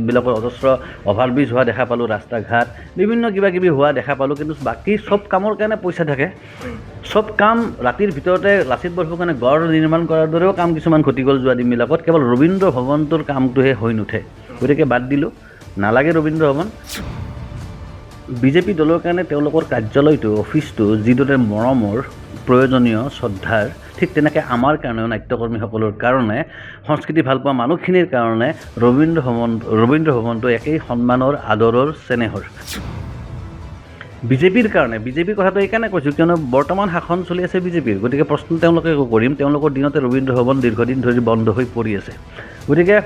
যিবিলাকৰ অজস্ৰ অভাৰব্ৰিজ হোৱা দেখা পালোঁ, ৰাস্তা ঘাট বিভিন্ন কিবা কিবি হোৱা দেখা পালোঁ, কিন্তু বাকী চব কামৰ কাৰণে পইচা থাকে। চব কাম ৰাতিৰ ভিতৰতে লাচিত বৰফুকনে গড় নিৰ্মাণ কৰাৰ দৰেও কাম কিছুমান ঘটি গ'ল যোৱা দিনবিলাকত, কেৱল ৰবীন্দ্ৰ ভৱনটোৰ কামটোহে হৈ নুঠে। গতিকে বাদ দিলোঁ, নালাগে ৰবীন্দ্ৰ ভৱন। বিজেপি দলৰ কাৰণে তেওঁলোকৰ কাৰ্যালয়টো, অফিচটো যিদৰে মৰমৰ, প্ৰয়োজনীয়, শ্ৰদ্ধাৰ, ঠিক তেনেকৈ আমাৰ কাৰণেও নাট্যকৰ্মীসকলৰ কাৰণে, সংস্কৃতি ভালপোৱা মানুহখিনিৰ কাৰণে ৰবীন্দ্ৰ ভৱনটো একেই সন্মানৰ, আদৰৰ, চেনেহৰ। বিজেপিৰ কাৰণে, বিজেপিৰ কথাটো এইকাৰণে কৈছোঁ কিয়নো বৰ্তমান শাসন চলি আছে বিজেপিৰ, গতিকে প্ৰশ্ন তেওঁলোকে কৰিম, তেওঁলোকৰ দিনতে ৰবীন্দ্ৰ ভৱন দীৰ্ঘদিন ধৰি বন্ধ হৈ পৰি আছে। গতিকে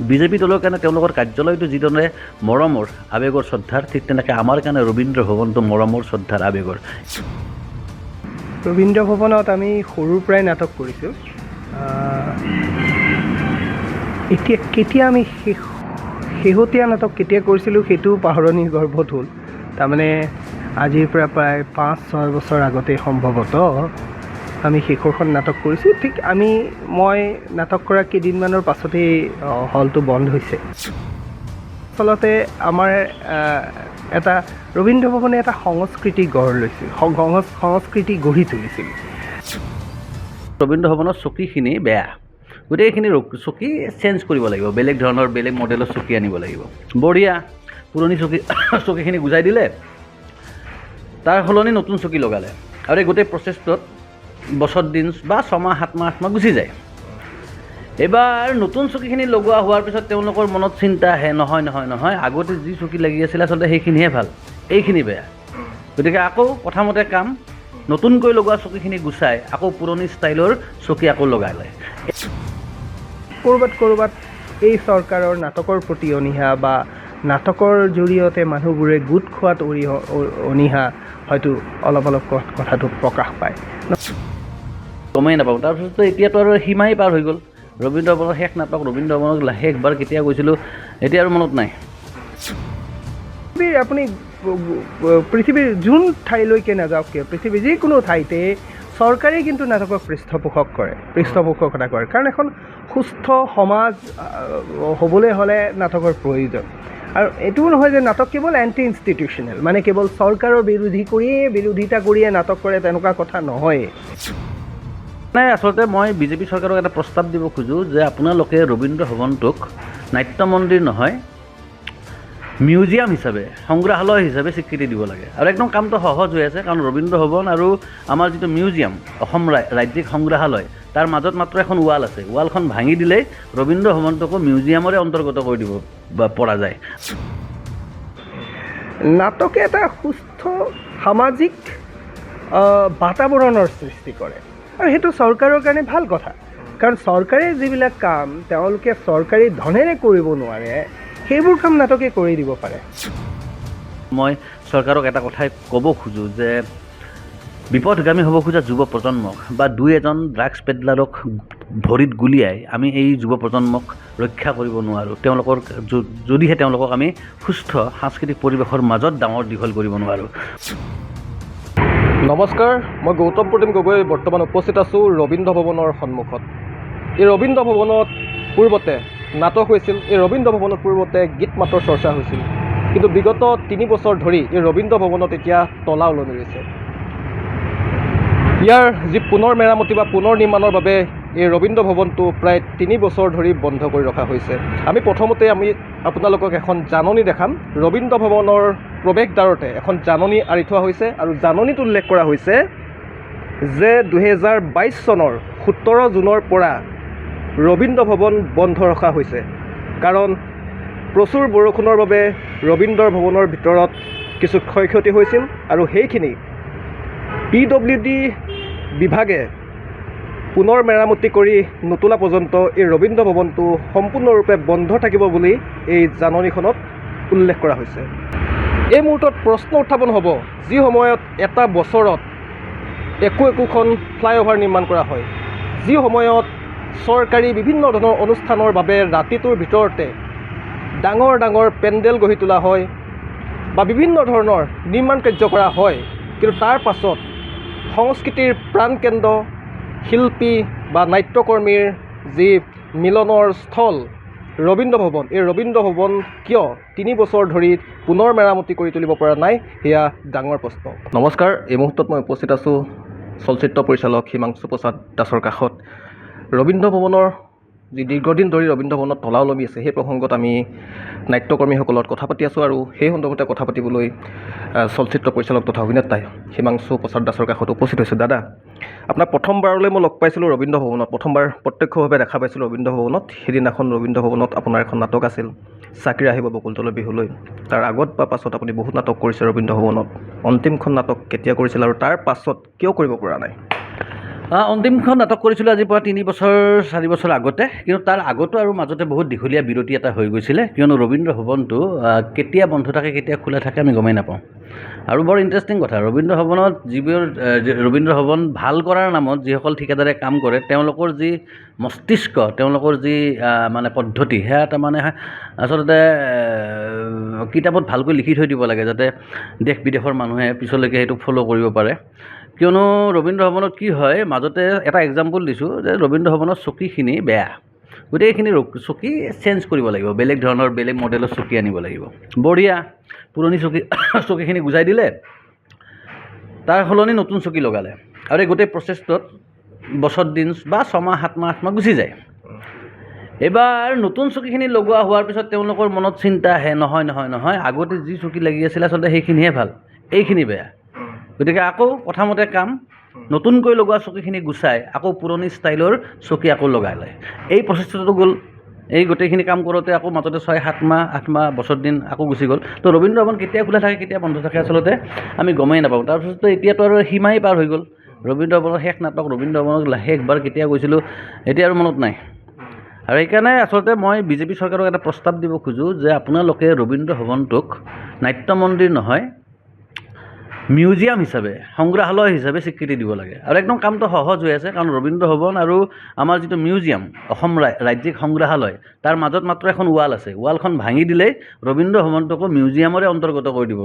বিজেপি দলৰ কাৰণে তেওঁলোকৰ কাৰ্যালয়টো যিদৰে মৰমৰ, আৱেগৰ, শ্ৰদ্ধাৰ, ঠিক তেনেকৈ আমাৰ কাৰণে ৰবীন্দ্ৰ ভৱনটো মৰমৰ, শ্ৰদ্ধাৰ, আৱেগৰ। ৰবীন্দ্ৰ ভৱনত আমি সৰুৰ পৰাই নাটক কৰিছোঁ। এতিয়া কেতিয়া আমি শেহতীয়া নাটক কেতিয়া কৰিছিলোঁ সেইটো পাহৰণিৰ গৰ্ভত হ'ল। তাৰমানে আজিৰ পৰা প্ৰায় 5-6 বছৰ আগতে সম্ভৱতঃ আমি শেষৰখন নাটক কৰিছোঁ। ঠিক মই নাটক কৰা কেইদিনমানৰ পাছতেই হলটো বন্ধ হৈছে। আচলতে আমাৰ এটা ৰবীন্দ্ৰ ভৱনে এটা সংস্কৃতি গঢ় লৈছিল, সংস্কৃতি গঢ়ি তুলিছিল। ৰবীন্দ্ৰ ভৱনৰ চকীখিনি বেয়া, গোটেইখিনি চকী চেঞ্জ কৰিব লাগিব, বেলেগ ধৰণৰ বেলেগ মডেলৰ চকী আনিব লাগিব। বঢ়িয়া, পুৰণি চকীখিনি গুচাই দিলে, তাৰ সলনি নতুন চকী লগালে, আৰু এই গোটেই প্ৰচেছটোত বছৰ দিন বা 6 মাহ 7 মাহ 8 মাহ গুচি যায়। এইবাৰ নতুন চকীখিনি লগোৱা হোৱাৰ পিছত তেওঁলোকৰ মনত চিন্তা আহে, নহয়, আগতে যি চকী লাগি আছিল আচলতে সেইখিনিহে ভাল, এইখিনি বেয়া। গতিকে আকৌ প্ৰথমতে কাম, নতুনকৈ লগোৱা চকীখিনি গুচাই আকৌ পুৰণি ষ্টাইলৰ চকী আকৌ লগাই লয়। ক'ৰবাত এই চৰকাৰৰ নাটকৰ প্ৰতি অনীহা বা নাটকৰ জৰিয়তে মানুহবোৰে গোট খোৱাত অনীহা হয়তো অলপ কথাটো প্ৰকাশ পায়। গমেই নাপাওঁ। তাৰপিছততো এতিয়াতো আৰু সীমাই পাৰ হৈ গ'ল। ৰবীন্দ্ৰ ভৱনৰ শেষ নাটক, ৰবীন্দ্ৰ ভৱনত শেষবাৰ কেতিয়া গৈছিলোঁ এতিয়া আৰু মনত নাই। আপুনি পৃথিৱীৰ যোন ঠাইলৈকে নাযাওক কিয়, পৃথিৱীৰ যিকোনো ঠাইতে চৰকাৰে কিন্তু নাটকক পৃষ্ঠপোষকতা কৰে, কাৰণ এখন সুস্থ সমাজ হ'বলৈ হ'লে নাটকৰ প্ৰয়োজন। আৰু এইটোও নহয় যে নাটক কেৱল এণ্টি ইনষ্টিটিউচনেল, মানে কেৱল চৰকাৰৰ বিৰোধিতা কৰিয়ে নাটক কৰে, তেনেকুৱা কথা নহয়। আচলতে মই বিজেপি চৰকাৰক এটা প্ৰস্তাৱ দিব খোজোঁ যে আপোনালোকে ৰবীন্দ্ৰ ভৱনটোক নাট্য মন্দিৰ নহয়, মিউজিয়াম হিচাপে, সংগ্ৰহালয় হিচাপে স্বীকৃতি দিব লাগে। আৰু একদম কামটো সহজ হৈ আছে, কাৰণ ৰবীন্দ্ৰ ভৱন আৰু আমাৰ যিটো মিউজিয়াম, অসম ৰাজ্যিক সংগ্ৰহালয়, তাৰ মাজত মাত্ৰ এখন ৱাল আছে। ৱালখন ভাঙি দিলেই ৰবীন্দ্ৰ ভৱনটোকো মিউজিয়ামৰে অন্তৰ্গত কৰি দিব পৰা যায়। নাটকে এটা সুস্থ সামাজিক বাতাবৰণৰ সৃষ্টি কৰে, আৰু সেইটো চৰকাৰৰ কাৰণে ভাল কথা, কাৰণ চৰকাৰে যিবিলাক কাম তেওঁলোকে চৰকাৰী ধনেৰে কৰিব নোৱাৰে, সেইবোৰ কাম নাটকে কৰি দিব পাৰে। মই চৰকাৰক এটা কথাই ক'ব খোজোঁ যে বিপথগামী হ'ব খোজা যুৱ প্ৰজন্মক বা 2-এজন ড্ৰাগছ পেডলাৰক ভৰিত গুলিয়াই আমি এই যুৱ প্ৰজন্মক ৰক্ষা কৰিব নোৱাৰোঁ। যদিহে তেওঁলোকক আমি সুস্থ সাংস্কৃতিক পৰিৱেশৰ মাজত ডাঙৰ দীঘল কৰিব নোৱাৰোঁ। নমস্কাৰ, মই গৌতম প্ৰতিম গগৈ বৰ্তমান উপস্থিত আছোঁ ৰবীন্দ্ৰ ভৱনৰ সন্মুখত। এই ৰবীন্দ্ৰ ভৱনত পূৰ্বতে নাটক হৈছিল, এই ৰবীন্দ্ৰ ভৱনত পূৰ্বতে গীত মাতৰ চৰ্চা হৈছিল, কিন্তু বিগত 3 বছৰ ধৰি এই ৰবীন্দ্ৰ ভৱনত এতিয়া তলা ওলমি ৰৈছে। ইয়াৰ যি পুনৰ মেৰামতি বা পুনৰ নিৰ্মাণৰ বাবে এই ৰবীন্দ্ৰ ভৱনটো প্ৰায় 3 বছৰ ধৰি বন্ধ কৰি ৰখা হৈছে। প্ৰথমতে আমি আপোনালোকক এখন জাননী দেখাম। ৰবীন্দ্ৰ ভৱনৰ প্ৰৱেশদ্বাৰতে এখন জাননী আঁৰি থোৱা হৈছে, আৰু জাননীত উল্লেখ কৰা হৈছে যে 2022 চনৰ 17 জুনৰ পৰা ৰবীন্দ্ৰ ভৱন বন্ধ ৰখা হৈছে, কাৰণ প্ৰচুৰ বৰষুণৰ বাবে ৰবীন্দ্ৰ ভৱনৰ ভিতৰত কিছু ক্ষয় ক্ষতি হৈছিল, আৰু সেইখিনি PWD বিভাগে পুনৰ মেৰামতি কৰি নোতোলা পৰ্যন্ত এই ৰবীন্দ্ৰ ভৱনটো সম্পূৰ্ণৰূপে বন্ধ থাকিব বুলি এই জাননীখনত উল্লেখ কৰা হৈছে। এই মুহূৰ্তত প্ৰশ্ন উত্থাপন হ'ব, যি সময়ত এটা বছৰত একোখন ফ্লাইঅভাৰ নিৰ্মাণ কৰা হয়, যি সময়ত চৰকাৰী বিভিন্ন ধৰণৰ অনুষ্ঠানৰ বাবে ৰাতিটোৰ ভিতৰতে ডাঙৰ ডাঙৰ পেণ্ডেল গঢ়ি তোলা হয় বা বিভিন্ন ধৰণৰ নিৰ্মাণ কাৰ্য কৰা হয়, কিন্তু তাৰ পাছত সংস্কৃতিৰ প্ৰাণকেন্দ্ৰ শিল্পী বা নাট্যকৰ্মীৰ যি মিলনৰ স্থল, ৰবীন্দ্ৰ ভৱন, এই ৰবীন্দ্ৰ ভৱন কিয় 3 বছৰ ধৰি পুনৰ মেৰামতি কৰি তুলিব পৰা নাই, সেয়া ডাঙৰ প্ৰশ্ন। নমস্কাৰ, এই মুহূৰ্তত মই উপস্থিত আছোঁ চলচ্চিত্ৰ পৰিচালক হিমাংশু প্ৰসাদ দাসৰ কাষত। ৰবীন্দ্ৰ ভৱনৰ যি দীৰ্ঘদিন ধৰি ৰবীন্দ্ৰ ভৱনত তলা ওলমি আছে, সেই প্ৰসংগত আমি নাট্যকৰ্মীসকলত কথা পাতি আছোঁ আৰু সেই সন্দৰ্ভতে কথা পাতিবলৈ চলচ্চিত্ৰ পৰিচালক তথা অভিনেতাই হিমাংশু প্ৰসাদ দাসৰ কাষত উপস্থিত হৈছে। দাদা, আপোনাক প্ৰথমবাৰলৈ মই লগ পাইছিলোঁ ৰবীন্দ্ৰ ভৱনত, প্ৰথমবাৰ প্ৰত্যক্ষভাৱে দেখা পাইছিলোঁ ৰবীন্দ্ৰ ভৱনত। সেইদিনাখন ৰবীন্দ্ৰ ভৱনত আপোনাৰ এখন নাটক আছিল, চাকিৰা আহিব বকুলতলৈ বিহুলৈ। তাৰ আগত বা পাছত আপুনি বহুত নাটক কৰিছে ৰবীন্দ্ৰ ভৱনত। অন্তিমখন নাটক কেতিয়া কৰিছিল আৰু তাৰ পাছত কিয় কৰিব পৰা নাই? অন্তিমখন নাটক কৰিছিলোঁ আজিৰ পৰা 3-4 বছৰ আগতে, কিন্তু তাৰ আগতো আৰু মাজতে বহুত দীঘলীয়া বিৰতি এটা হৈ গৈছিলে, কিয়নো ৰবীন্দ্ৰ ভৱনটো কেতিয়া বন্ধ থাকে কেতিয়া খোলা থাকে আমি গমেই নাপাওঁ। আৰু বৰ ইণ্টাৰেষ্টিং কথা, ৰবীন্দ্ৰ ভৱনত যিবোৰ ৰবীন্দ্ৰ ভৱন ভাল কৰাৰ নামত যিসকল ঠিকাদাৰে কাম কৰে, তেওঁলোকৰ যি মস্তিষ্ক, তেওঁলোকৰ যি মানে পদ্ধতি, সেয়া তাৰমানে আচলতে কিতাপত ভালকৈ লিখি থৈ দিব লাগে, যাতে দেশ বিদেশৰ মানুহে পিছলৈকে সেইটো ফ'ল' কৰিব পাৰে। কিয়নো ৰবীন্দ্ৰ ভৱনত কি হয়, মাজতে এটা এক্সাম্পল দিছোঁ যে ৰবীন্দ্ৰ ভৱনৰ চকীখিনি বেয়া, গোটেইখিনি চকী চেঞ্জ কৰিব লাগিব, বেলেগ ধৰণৰ বেলেগ মডেলৰ চকী আনিব লাগিব। বঢ়িয়া, পুৰণি চকীখিনি গুচাই দিলে, তাৰ সলনি নতুন চকী লগালে, আৰু এই গোটেই প্ৰচেছটোত বছৰ দিন বা 6 মাহ 7 মাহ গুচি যায়। এইবাৰ নতুন চকীখিনি লগোৱা হোৱাৰ পিছত তেওঁলোকৰ মনত চিন্তা আহে, নহয়, আগতে যি চকী লাগি আছিলে আচলতে সেইখিনিহে ভাল, এইখিনি বেয়া। গতিকে আকৌ কথামতে কাম, নতুনকৈ লগোৱা চকীখিনি গুচাই আকৌ পুৰণি ষ্টাইলৰ চকী আকৌ লগালে। এই প্ৰচেছটো গ'ল, এই গোটেইখিনি কাম কৰোঁতে আকৌ মাজতে 6-7 মাহ 8 মাহ বছৰ দিন আকৌ গুচি গ'ল। তো ৰবীন্দ্ৰ ভৱন কেতিয়া খোলা থাকে কেতিয়া বন্ধ থাকে আচলতে আমি গমেই নাপাওঁ। তাৰপিছতো এতিয়াতো আৰু সীমাই পাৰ হৈ গ'ল। ৰবীন্দ্ৰ ভৱনৰ শেষ নাটক, ৰবীন্দ্ৰ ভৱনত শেষবাৰ কেতিয়া গৈছিলোঁ এতিয়া আৰু মনত নাই। আৰু সেইকাৰণে আচলতে মই বিজেপি চৰকাৰক এটা প্ৰস্তাৱ দিব খোজোঁ যে আপোনালোকে ৰবীন্দ্ৰ ভৱনটোক নাট্য মন্দিৰ নহয়, মিউজিয়াম হিচাপে, সংগ্ৰহালয় হিচাপে স্বীকৃতি দিব লাগে। আৰু একদম কামটো সহজ হৈ আছে, কাৰণ ৰবীন্দ্ৰ ভৱন আৰু আমাৰ যিটো মিউজিয়াম, অসম ৰাজ্যিক সংগ্ৰহালয়, তাৰ মাজত মাত্ৰ এখন ৱাল আছে। ৱালখন ভাঙি দিলেই ৰবীন্দ্ৰ ভৱনটোকো মিউজিয়ামৰে অন্তৰ্গত কৰি দিব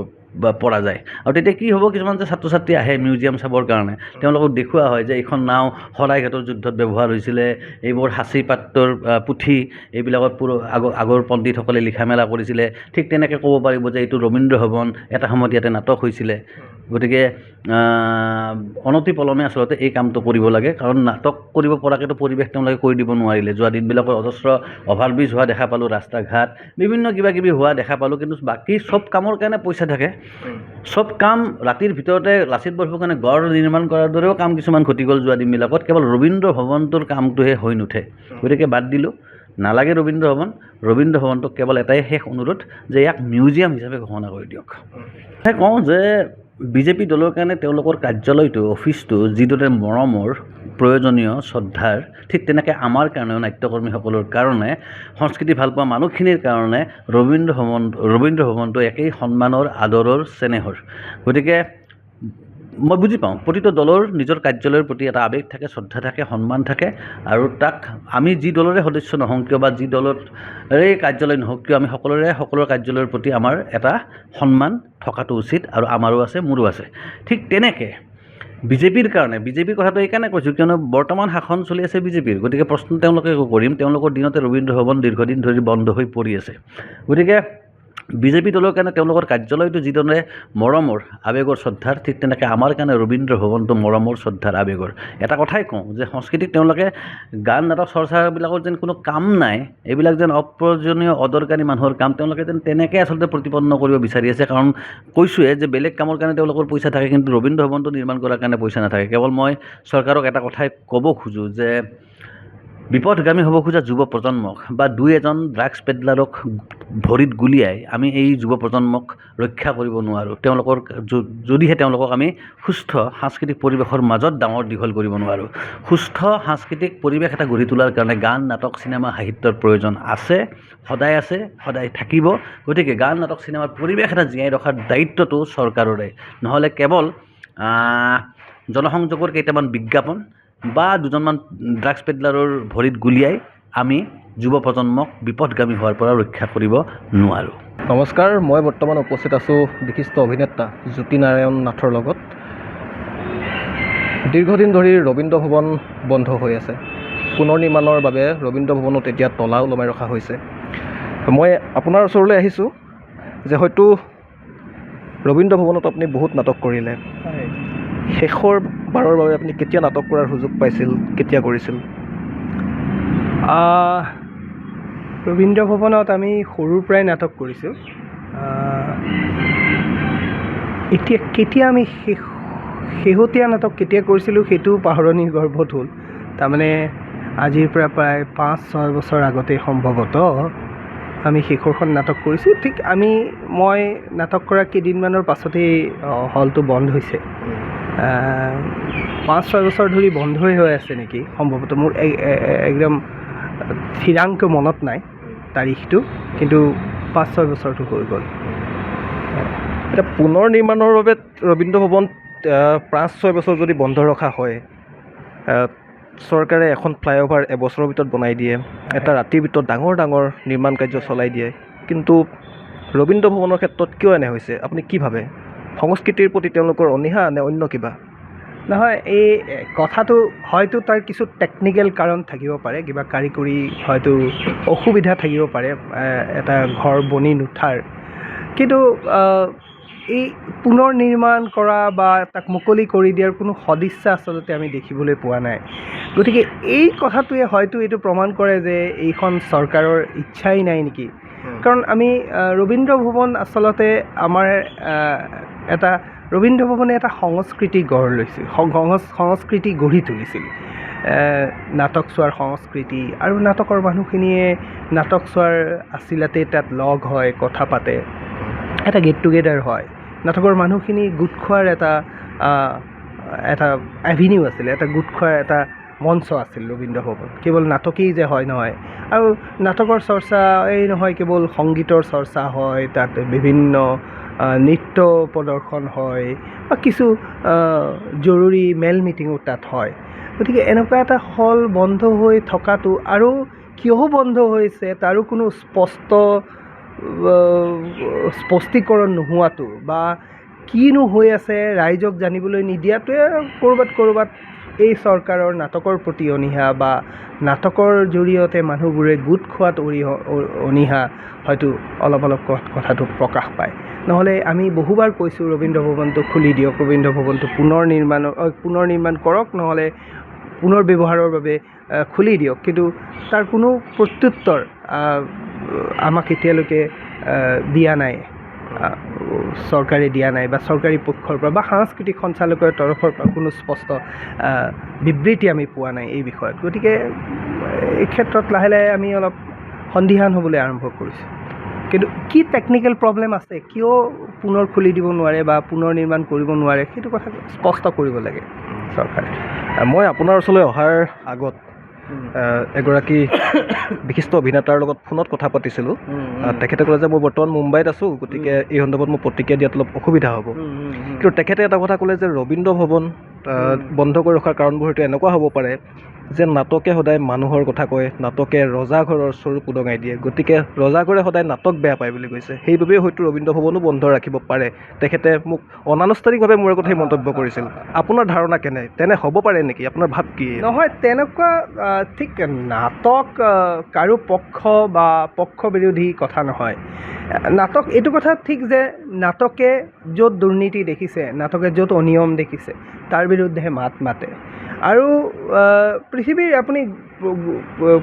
পৰা যায়। আৰু তেতিয়া কি হ'ব, কিছুমান যে ছাত্ৰ ছাত্ৰী আহে মিউজিয়াম চাবৰ কাৰণে, তেওঁলোকক দেখুওৱা হয় যে এইখন নাও শৰাইঘাটৰ যুদ্ধত ব্যৱহাৰ হৈছিলে, এইবোৰ সাঁচি পাতৰ পুথি, এইবিলাকত আগৰ পণ্ডিতসকলে লিখা মেলা কৰিছিলে। ঠিক তেনেকৈ ক'ব পাৰিব যে এইটো ৰবীন্দ্ৰ ভৱন, এটা সময়ত ইয়াতে নাটক হৈছিলে। গতিকে অনতিপলমে আচলতে এই কামটো কৰিব লাগে, কাৰণ নাটক কৰিব পৰাকৈতো পৰিৱেশ তেওঁলোকে কৰি দিব নোৱাৰিলে। যোৱা দিনবিলাকত অজস্ৰ অভাৰব্ৰিজ হোৱা দেখা পালোঁ, ৰাস্তা ঘাট বিভিন্ন কিবাকিবি হোৱা দেখা পালোঁ, কিন্তু বাকী চব কামৰ কাৰণে পইচা থাকে। চব কাম ৰাতিৰ ভিতৰতে লাচিত বৰফুকনে গড় নিৰ্মাণ কৰাৰ দৰেও কাম কিছুমান ঘটি গ'ল যোৱা দিনবিলাকত, কেৱল ৰবীন্দ্ৰ ভৱনটোৰ কামটোহে হৈ নুঠে। গতিকে বাদ দিলোঁ, নালাগে ৰবীন্দ্ৰ ভৱন। ৰবীন্দ্ৰ ভৱনটোক কেৱল এটাই শেষ অনুৰোধ যে ইয়াক মিউজিয়াম হিচাপে ঘোষণা কৰি দিয়ক। মই কওঁ যে বিজেপি দলৰ কাৰণে তেওঁলোকৰ কাৰ্যালয়টো, অফিচটো যিদৰে মৰমৰ, প্ৰয়োজনীয়, শ্ৰদ্ধাৰ, ঠিক তেনেকৈ আমাৰ কাৰণেও, নাট্যকৰ্মীসকলৰ কাৰণে, সংস্কৃতি ভালপোৱা মানুহখিনিৰ কাৰণে ৰবীন্দ্ৰ ভৱনটো একেই সন্মানৰ, আদৰৰ, চেনেহৰ। গতিকে মই বুজি পাওঁ, প্ৰতিটো দলৰ নিজৰ কাৰ্যালয়ৰ প্ৰতি এটা আৱেগ থাকে, শ্ৰদ্ধা থাকে, সন্মান থাকে, আৰু তাক আমি যি দলৰে সদস্য নহওঁ কিয় বা যি দলৰ এই কাৰ্যালয় নহওক কিয়, আমি সকলোৰে কাৰ্যালয়ৰ প্ৰতি আমাৰ এটা সন্মান থকাটো উচিত, আৰু আমাৰো আছে, মোৰো আছে। ঠিক তেনেকৈ বিজেপিৰ কাৰণে, বিজেপিৰ কথাটো এইকাৰণে কৈছোঁ কিয়নো বৰ্তমান শাসন চলি আছে বিজেপিৰ। গতিকে প্ৰশ্ন তেওঁলোকে কৰিম, তেওঁলোকৰ দিনতে ৰবীন্দ্ৰ ভৱন দীৰ্ঘদিন ধৰি বন্ধ হৈ পৰি আছে। গতিকে বিজেপি দলৰ কাৰণে তেওঁলোকৰ কাৰ্যালয়টো যিদৰে মৰমৰ, আৱেগৰ, শ্ৰদ্ধাৰ, ঠিক তেনেকৈ আমাৰ কাৰণে ৰবীন্দ্ৰ ভৱনটো মৰমৰ, শ্ৰদ্ধাৰ, আৱেগৰ। এটা কথাই কওঁ যে সংস্কৃতিক তেওঁলোকে গান নাটক চৰ্চাবিলাকৰ যেন কোনো কাম নাই, এইবিলাক যেন অপ্ৰয়োজনীয় অদৰকাৰী মানুহৰ কাম, তেওঁলোকে যেন তেনেকৈ আচলতে প্ৰতিপন্ন কৰিব বিচাৰি আছে। কাৰণ কৈছোঁৱে যে বেলেগ কামৰ কাৰণে তেওঁলোকৰ পইচা থাকে, কিন্তু ৰবীন্দ্ৰ ভৱনটো নিৰ্মাণ কৰাৰ কাৰণে পইচা নাথাকে। কেৱল মই চৰকাৰক এটা কথাই ক'ব খোজোঁ যে বিপথগামী হ'ব খোজা যুৱ প্ৰজন্মক বা 2-এজন ড্ৰাগছ পেডলাৰক ভৰিত গুলিয়াই আমি এই যুৱ প্ৰজন্মক ৰক্ষা কৰিব নোৱাৰোঁ। যদিহে তেওঁলোকক আমি সুস্থ সাংস্কৃতিক পৰিৱেশৰ মাজত ডাঙৰ দীঘল কৰিব নোৱাৰোঁ। সুস্থ সাংস্কৃতিক পৰিৱেশ এটা গঢ়ি তোলাৰ কাৰণে গান, নাটক, চিনেমা, সাহিত্যৰ প্ৰয়োজন আছে, সদায় থাকিব। গতিকে গান, নাটক, চিনেমাৰ পৰিৱেশ এটা জীয়াই ৰখাৰ দায়িত্বটো চৰকাৰৰে, নহ'লে কেৱল জনসংযোগৰ কেইটামান বিজ্ঞাপন বা 2জনমান ড্ৰাগছ পেডলাৰৰ ভৰিত গুলিয়াই আমি যুৱ প্ৰজন্মক বিপথগামী হোৱাৰ পৰা ৰক্ষা কৰিব নোৱাৰোঁ। নমস্কাৰ, মই বৰ্তমান উপস্থিত আছোঁ বিশিষ্ট অভিনেতা জ্যোতিনাৰায়ণ নাথৰ লগত। দীৰ্ঘদিন ধৰি ৰবীন্দ্ৰ ভৱন বন্ধ হৈ আছে। পুনৰ নিৰ্মাণৰ বাবে ৰবীন্দ্ৰ ভৱনত এতিয়া তলা ওলমাই ৰখা হৈছে। মই আপোনাৰ ওচৰলৈ আহিছোঁ যে হয়তো ৰবীন্দ্ৰ ভৱনত আপুনি বহুত নাটক কৰিলে। শেষৰ বাৰৰ বাবে আপুনি কেতিয়া নাটক কৰাৰ সুযোগ পাইছিল, কেতিয়া কৰিছিল? ৰবীন্দ্ৰ ভৱনত আমি সৰুৰ পৰাই নাটক কৰিছোঁ। এতিয়া কেতিয়া আমি শেহতীয়া নাটক কেতিয়া কৰিছিলোঁ সেইটোও পাহৰণিৰ গৰ্ভত হ'ল। তাৰমানে আজিৰ পৰা প্ৰায় 5-6 বছৰ আগতে সম্ভৱতঃ আমি শেষৰখন নাটক কৰিছোঁ। ঠিক মই নাটক কৰা কেইদিনমানৰ পাছতেই হলটো বন্ধ হৈছে। 5-6 বছৰ ধৰি বন্ধই হৈ আছে নেকি সম্ভৱতঃ, মোৰ একদম থিৰাংক মনত নাই তাৰিখটো, কিন্তু 5-6 বছৰটো হৈ গ'ল। এতিয়া পুনৰ নিৰ্মাণৰ বাবে ৰবীন্দ্ৰ ভৱন 5-6 বছৰ যদি বন্ধ ৰখা হয়, চৰকাৰে এখন ফ্লাইঅভাৰ এবছৰৰ ভিতৰত বনাই দিয়ে, এটা ৰাতিৰ ভিতৰত ডাঙৰ ডাঙৰ নিৰ্মাণ কাৰ্য চলাই দিয়ে, কিন্তু ৰবীন্দ্ৰ ভৱনৰ ক্ষেত্ৰত কিয় এনে হৈছে? আপুনি কি ভাবে? সংস্কৃতিৰ প্ৰতি তেওঁলোকৰ অনীহা নে অন্য কিবা? নহয়, এই কথাটো হয়তো তাৰ কিছু টেকনিকেল কাৰণ থাকিব পাৰে, কিবা কাৰিকৰী হয়তো অসুবিধা থাকিব পাৰে এটা ঘৰ বনি নুঠাৰ। কিন্তু এই পুনৰ নিৰ্মাণ কৰা বা তাক মুকলি কৰি দিয়াৰ কোনো সদিচ্ছা আচলতে আমি দেখিবলৈ পোৱা নাই। গতিকে এই কথাটোৱে হয়তো এইটো প্ৰমাণ কৰে যে এইখন চৰকাৰৰ ইচ্ছাই নাই নেকি। কাৰণ আমি ৰবীন্দ্ৰ ভৱন আচলতে আমাৰ ৰবীন্দ্ৰ ভৱনে এটা সংস্কৃতি গঢ় লৈছিল, সংস্কৃতি গঢ়ি তুলিছিল। নাটক চোৱাৰ সংস্কৃতি, আৰু নাটকৰ মানুহখিনিয়ে নাটক চোৱাৰ আছিলাতে তাত লগ হয়, কথা পাতে, এটা গেট টুগেডাৰ হয়। নাটকৰ মানুহখিনি গোট খোৱাৰ এটা এভিনিউ আছিলে, এটা গোট খোৱাৰ এটা মঞ্চ আছিল ৰবীন্দ্ৰ ভৱন। কেৱল নাটকেই যে হয় নহয়, আৰু নাটকৰ চৰ্চা এই নহয় কেৱল সংগীতৰ চৰ্চা হয়, তাত বিভিন্ন নৃত্য প্ৰদৰ্শন হয় বা কিছু জৰুৰী মেল মিটিঙো তাত হয়। গতিকে এনেকুৱা এটা হল বন্ধ হৈ থকাটো, আৰু কিয় বন্ধ হৈছে তাৰো কোনো স্পষ্টীকৰণ নোহোৱাটো বা কিনো হৈ আছে ৰাইজক জানিবলৈ নিদিয়াটোৱে ক'ৰবাত এই চৰকাৰৰ নাটকৰ প্ৰতি অনীহা বা নাটকৰ জৰিয়তে মানুহবোৰে গোট খোৱাত অনীহা হয়তো অলপ কথাটো প্ৰকাশ পায়। নহ'লে আমি বহুবাৰ কৈছোঁ ৰবীন্দ্ৰ ভৱনটো খুলি দিয়ক, ৰবীন্দ্ৰ ভৱনটো পুনৰ নিৰ্মাণ কৰক, নহ'লে পুনৰ ব্যৱহাৰৰ বাবে খুলি দিয়ক, কিন্তু তাৰ কোনো প্ৰত্যুত্তৰ আমাক এতিয়ালৈকে দিয়া নাই, চৰকাৰে দিয়া নাই, বা চৰকাৰী পক্ষৰ পৰা বা সাংস্কৃতিক সঞ্চালকৰ তৰফৰ পৰা কোনো স্পষ্ট বিবৃতি আমি পোৱা নাই এই বিষয়ত। গতিকে এই ক্ষেত্ৰত লাহে লাহে আমি অলপ সন্দিহান হ'বলৈ আৰম্ভ কৰিছোঁ। কিন্তু কি টেকনিকেল প্ৰব্লেম আছে, কিয় পুনৰ খুলি দিব নোৱাৰে বা পুনৰ নিৰ্মাণ কৰিব নোৱাৰে, সেইটো কথা স্পষ্ট কৰিব লাগে চৰকাৰে। মই আপোনাৰ ওচৰলৈ অহাৰ আগত এগৰাকী বিশিষ্ট অভিনেতাৰ লগত ফোনত কথা পাতিছিলোঁ। তেখেতে ক'লে যে মই বৰ্তমান মুম্বাইত আছোঁ, গতিকে এই সন্দৰ্ভত মোৰ প্ৰতিক্ৰিয়া দিয়াত অলপ অসুবিধা হ'ব। কিন্তু তেখেতে এটা কথা ক'লে যে ৰবীন্দ্ৰ ভৱন বন্ধ কৰি ৰখাৰ কাৰণবোৰ হয়তো এনেকুৱা হ'ব পাৰে যে নাটকে সদায় মানুহৰ কথা কয়, নাটকে ৰজাঘৰৰ স্বৰূপ উদঙাই দিয়ে, গতিকে ৰজাঘৰে সদায় নাটক বেয়া পায় বুলি কৈছে, সেইবাবেই হয়তো ৰবীন্দ্ৰ ভৱনো বন্ধ ৰাখিব পাৰে। তেখেতে মোক অনানুষ্ঠানিকভাৱে মোৰ আগত সেই মন্তব্য কৰিছিল। আপোনাৰ ধাৰণা কেনে? তেনে হ'ব পাৰে নেকি? আপোনাৰ ভাৱ কি? নহয়, তেনেকুৱা ঠিক নাটক কাৰো পক্ষ বা পক্ষ বিৰোধী কথা নহয়। নাটক এইটো কথা ঠিক যে নাটকে য'ত দুৰ্নীতি দেখিছে, নাটকে য'ত অনিয়ম দেখিছে, তাৰ বিৰুদ্ধে মাত মাতে। আৰু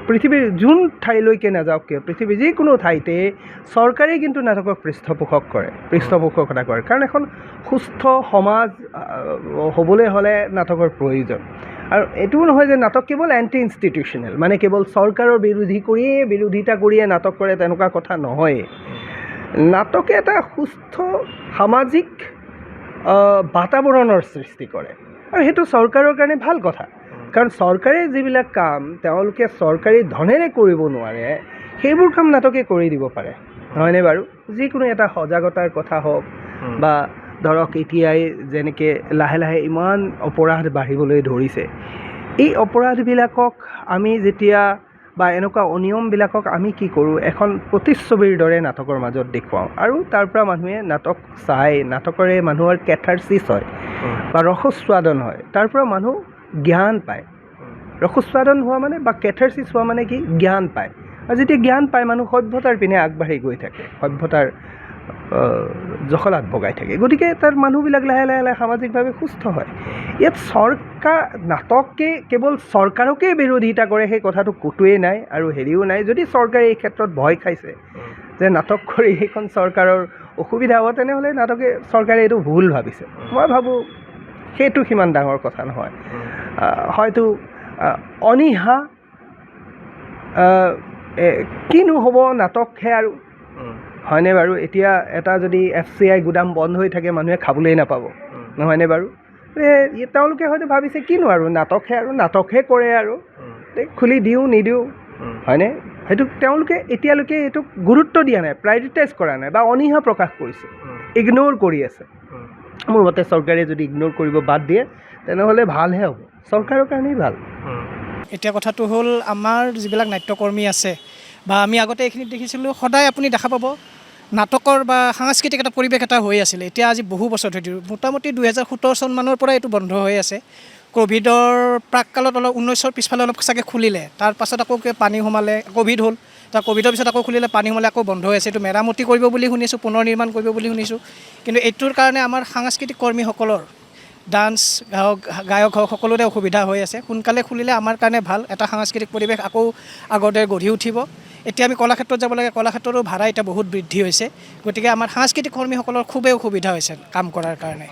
পৃথিৱীৰ যোন ঠাইলৈকে নাযাওক কিয়, পৃথিৱীৰ যিকোনো ঠাইতে চৰকাৰেই কিন্তু নাটকক পৃষ্ঠপোষকতা কৰে। কাৰণ এখন সুস্থ সমাজ হ'বলৈ হ'লে নাটকৰ প্ৰয়োজন। আৰু এইটোও নহয় যে নাটক কেৱল এণ্টি ইনষ্টিটিউচনেল, মানে কেৱল চৰকাৰৰ বিৰোধিতা কৰিয়ে নাটক কৰে, তেনেকুৱা কথা নহয়। নাটকে এটা সুস্থ সামাজিক বাতাবৰণৰ সৃষ্টি কৰে, আৰু সেইটো চৰকাৰৰ কাৰণে ভাল কথা। কাৰণ চৰকাৰে যিবিলাক কাম তেওঁলোকে চৰকাৰী ধনেৰে কৰিব নোৱাৰে, সেইবোৰ কাম নাটকে কৰি দিব পাৰে, নহয়নে বাৰু? যিকোনো এটা সজাগতাৰ কথা হওক, বা ধৰক এতিয়াই যেনেকৈ লাহে লাহে ইমান অপৰাধ বাঢ়িবলৈ ধৰিছে, এই অপৰাধবিলাকক আমি যেতিয়া বা এনেকুৱা অনিয়মবিলাকক আমি কি কৰোঁ, এখন প্ৰতিচ্ছবিৰ দৰে নাটকৰ মাজত দেখুৱাওঁ, আৰু তাৰ পৰা মানুহে নাটক চাই, নাটকৰে মানুহৰ কেথাৰচিছ হয় বা ৰসস্বাদন হয়, তাৰ পৰা মানুহ জ্ঞান পায়। ৰসস্বাদন হোৱা মানে বা কেথাৰচিছ হোৱা মানে কি, জ্ঞান পায়। আৰু যেতিয়া জ্ঞান পায় মানুহ সভ্যতাৰ পিনে আগবাঢ়ি গৈ থাকে, সভ্যতাৰ জখলাত বগাই থাকে। গতিকে তাৰ মানুহবিলাক লাহে লাহে লাহে সামাজিকভাৱে সুস্থ হয়। ইয়াত নাটকে কেৱল চৰকাৰকেই বিৰোধিতা কৰে সেই কথাটো ক'তোৱেই নাই আৰু হেৰিও নাই। যদি চৰকাৰে এই ক্ষেত্ৰত ভয় খাইছে যে নাটক কৰি সেইখন চৰকাৰৰ অসুবিধা হ'ব, তেনেহ'লে চৰকাৰে এইটো ভুল ভাবিছে। মই ভাবোঁ সেইটো সিমান ডাঙৰ কথা নহয়। হয়তো অনীহা কিনো হ'ব, নাটকহে আৰু, হয়নে বাৰু? এতিয়া এটা যদি FCI গুদাম বন্ধ হৈ থাকে, মানুহে খাবলৈ নাপাব, নহয়নে বাৰু? তেওঁলোকে হয়তো ভাবিছে কিনো আৰু, নাটকহে কৰে আৰু, খুলি দিওঁ নিদিওঁ, হয়নে? সেইটো তেওঁলোকে এতিয়ালৈকে এইটোক গুৰুত্ব দিয়া নাই, প্ৰায়ৰিটাইজ কৰা নাই বা অনীহা প্ৰকাশ কৰিছে, ইগন'ৰ কৰি আছে। মোৰ মতে চৰকাৰে যদি ইগন'ৰ কৰিব বাদ দিয়ে তেনেহ'লে ভালহে হ'ব, চৰকাৰৰ কাৰণেই ভাল। এতিয়া কথাটো হ'ল, আমাৰ যিবিলাক নাট্যকৰ্মী আছে বা আমি আগতে এইখিনিত দেখিছিলোঁ, সদায় আপুনি দেখা পাব নাটকৰ বা সাংস্কৃতিক এটা পৰিৱেশ এটা হৈ আছিলে। এতিয়া আজি বহু বছৰ ধৰি, মোটামুটি 2017 চনমানৰ পৰা এইটো বন্ধ হৈ আছে। ক'ভিডৰ প্ৰাককালত অলপ 19ৰ পিছফালে অলপ চাগে খুলিলে, তাৰ পাছত আকৌ পানী সোমালে, ক'ভিড হ'ল, ক'ভিডৰ পিছত আকৌ খুলিলে, পানী সোমালে, আকৌ বন্ধ হৈ আছে। এইটো মেৰামতি কৰিব বুলি শুনিছোঁ, পুনৰ নিৰ্মাণ কৰিব বুলি শুনিছোঁ। কিন্তু এইটোৰ কাৰণে আমাৰ সাংস্কৃতিক কৰ্মীসকলৰ ডান্স গায়ক হওক সকলোৰে অসুবিধা হৈ আছে। সোনকালে খুলিলে আমাৰ কাৰণে ভাল, এটা সাংস্কৃতিক পৰিৱেশ আকৌ আগৰ দৰে গঢ়ি উঠিব। এতিয়া আমি কলাক্ষেত্ৰত যাব লাগে, কলাক্ষেত্ৰৰো ভাড়া এতিয়া বহুত বৃদ্ধি হৈছে। গতিকে আমাৰ সাংস্কৃতিক কৰ্মীসকলৰ খুবেই অসুবিধা হৈছে কাম কৰাৰ কাৰণে।